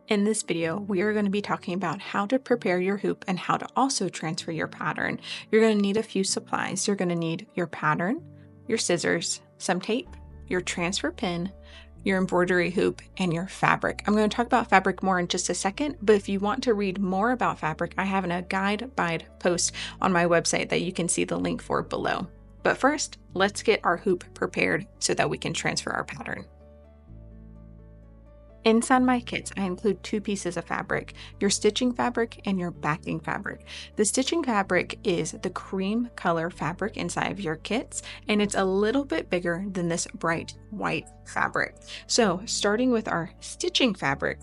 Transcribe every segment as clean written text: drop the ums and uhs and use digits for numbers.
In this video, we are going to be talking about how to prepare your hoop and how to also transfer your pattern. You're going to need a few supplies. You're going to need your pattern, your scissors, some tape, your transfer pin, your embroidery hoop, and your fabric. I'm going to talk about fabric more in just a second, but if you want to read more about fabric, I have a guide post on my website that you can see the link for below. But first, let's get our hoop prepared so that we can transfer our pattern. Inside my kits, I include two pieces of fabric, your stitching fabric and your backing fabric. The stitching fabric is the cream color fabric inside of your kits, and it's a little bit bigger than this bright white fabric. So starting with our stitching fabric,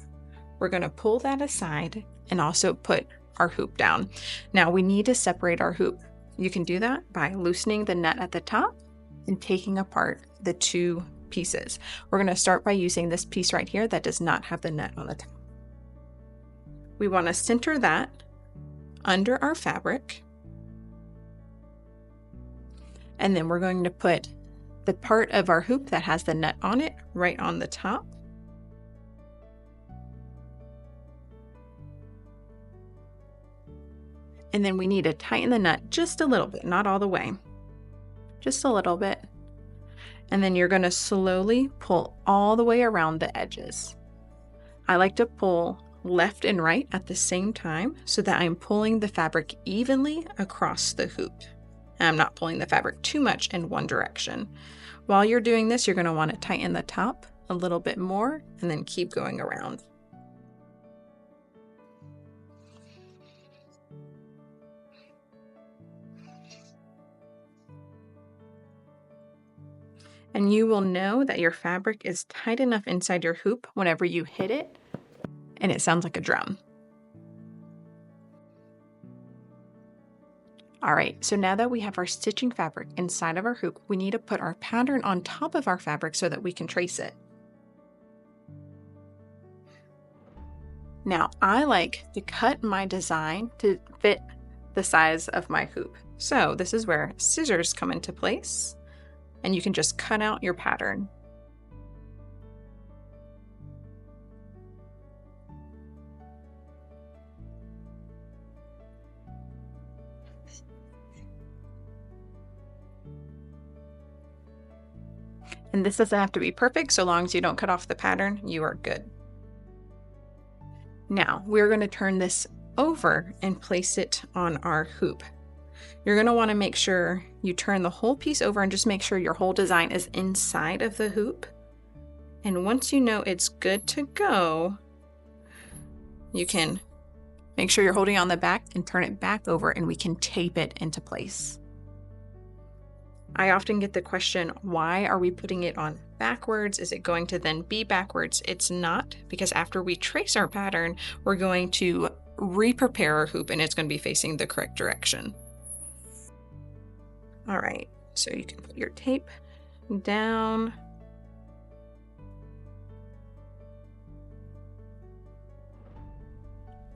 we're going to pull that aside and also put our hoop down. Now we need to separate our hoop. You can do that by loosening the nut at the top and taking apart the two pieces. We're going to start by using this piece right here that does not have the nut on the top. We want to center that under our fabric, and then we're going to put the part of our hoop that has the nut on it right on the top. And then we need to tighten the nut just a little bit, not all the way, just a little bit. And then you're going to slowly pull all the way around the edges. I like to pull left and right at the same time so that I'm pulling the fabric evenly across the hoop. And I'm not pulling the fabric too much in one direction. While you're doing this, you're going to want to tighten the top a little bit more and then keep going around. And you will know that your fabric is tight enough inside your hoop whenever you hit it and it sounds like a drum. All right, so now that we have our stitching fabric inside of our hoop, we need to put our pattern on top of our fabric so that we can trace it. Now, I like to cut my design to fit the size of my hoop. So this is where scissors come into place. And you can just cut out your pattern. And this doesn't have to be perfect, so long as you don't cut off the pattern, you are good. Now, we're going to turn this over and place it on our hoop. You're going to want to make sure you turn the whole piece over and just make sure your whole design is inside of the hoop. And once you know it's good to go, you can make sure you're holding on the back and turn it back over and we can tape it into place. I often get the question, why are we putting it on backwards? Is it going to then be backwards? It's not, because after we trace our pattern, we're going to re-prepare our hoop and it's going to be facing the correct direction. All right, so you can put your tape down.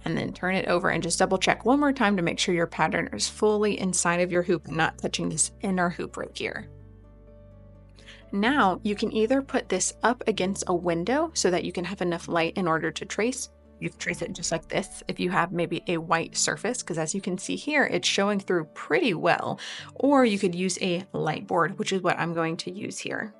And then turn it over and just double check one more time to make sure your pattern is fully inside of your hoop and not touching this inner hoop right here. Now you can either put this up against a window so that you can have enough light in order to trace. You can trace it just like this if you have maybe a white surface, because as you can see here, it's showing through pretty well. Or you could use a light board, which is what I'm going to use here.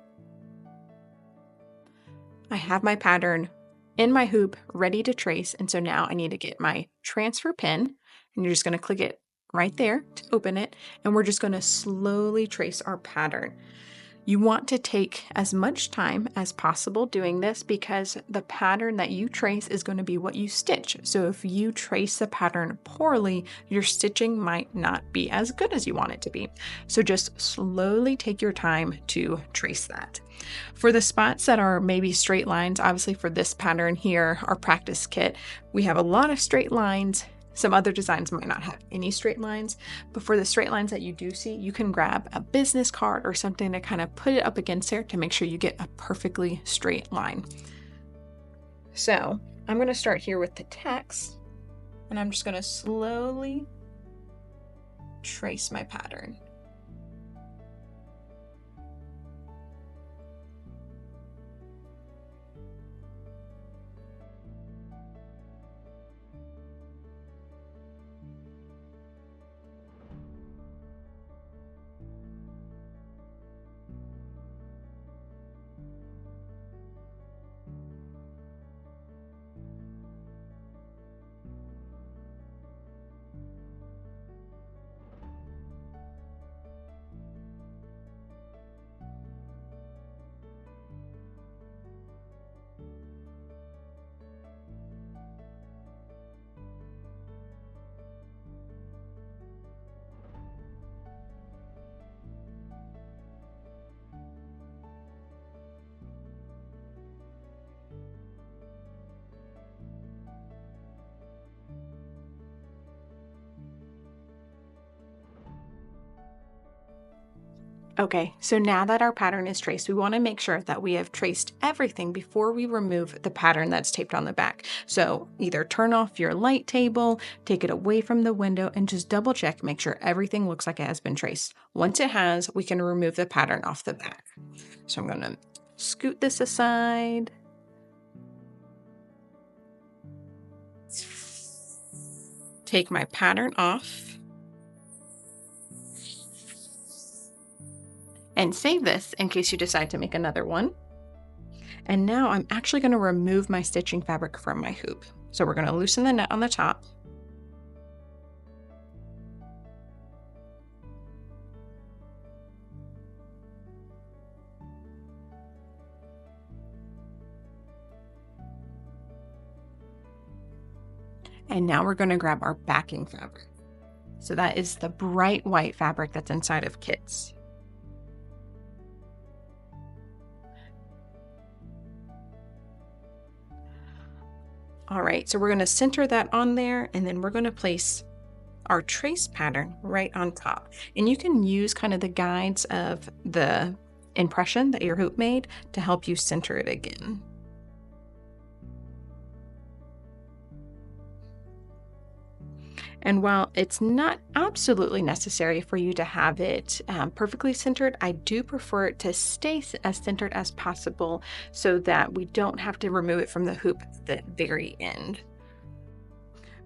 I have my pattern in my hoop ready to trace, and so now I need to get my transfer pin, and you're just going to click it right there to open it, and we're just going to slowly trace our pattern. You want to take as much time as possible doing this because the pattern that you trace is going to be what you stitch. So if you trace the pattern poorly, your stitching might not be as good as you want it to be. So just slowly take your time to trace that. For the spots that are maybe straight lines, obviously for this pattern here, our practice kit, we have a lot of straight lines. Some other designs might not have any straight lines, but for the straight lines that you do see, you can grab a business card or something to kind of put it up against there to make sure you get a perfectly straight line. So I'm going to start here with the text, and I'm just going to slowly trace my pattern. Okay, so now that our pattern is traced, we want to make sure that we have traced everything before we remove the pattern that's taped on the back. So either turn off your light table, take it away from the window, and just double check, make sure everything looks like it has been traced. Once it has, we can remove the pattern off the back. So I'm going to scoot this aside. Take my pattern off. And save this in case you decide to make another one. And now I'm actually going to remove my stitching fabric from my hoop. So we're going to loosen the net on the top. And now we're going to grab our backing fabric. So that is the bright white fabric that's inside of kits. All right, so we're going to center that on there, and then we're going to place our trace pattern right on top. And you can use kind of the guides of the impression that your hoop made to help you center it again. And while it's not absolutely necessary for you to have it perfectly centered, I do prefer it to stay as centered as possible so that we don't have to remove it from the hoop at the very end.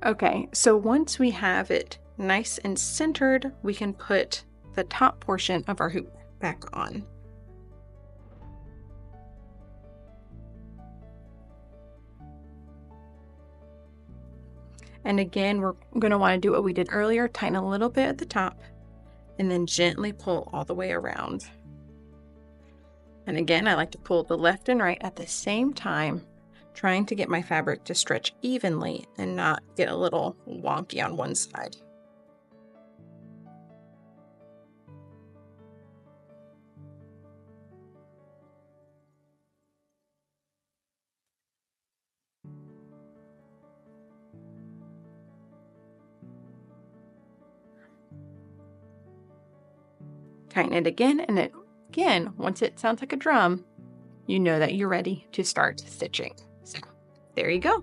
Okay, so once we have it nice and centered, we can put the top portion of our hoop back on. And again, we're going to want to do what we did earlier, tighten a little bit at the top, and then gently pull all the way around. And again, I like to pull the left and right at the same time, trying to get my fabric to stretch evenly and not get a little wonky on one side. Tighten it again, and again, once it sounds like a drum, you know that you're ready to start stitching. So there you go.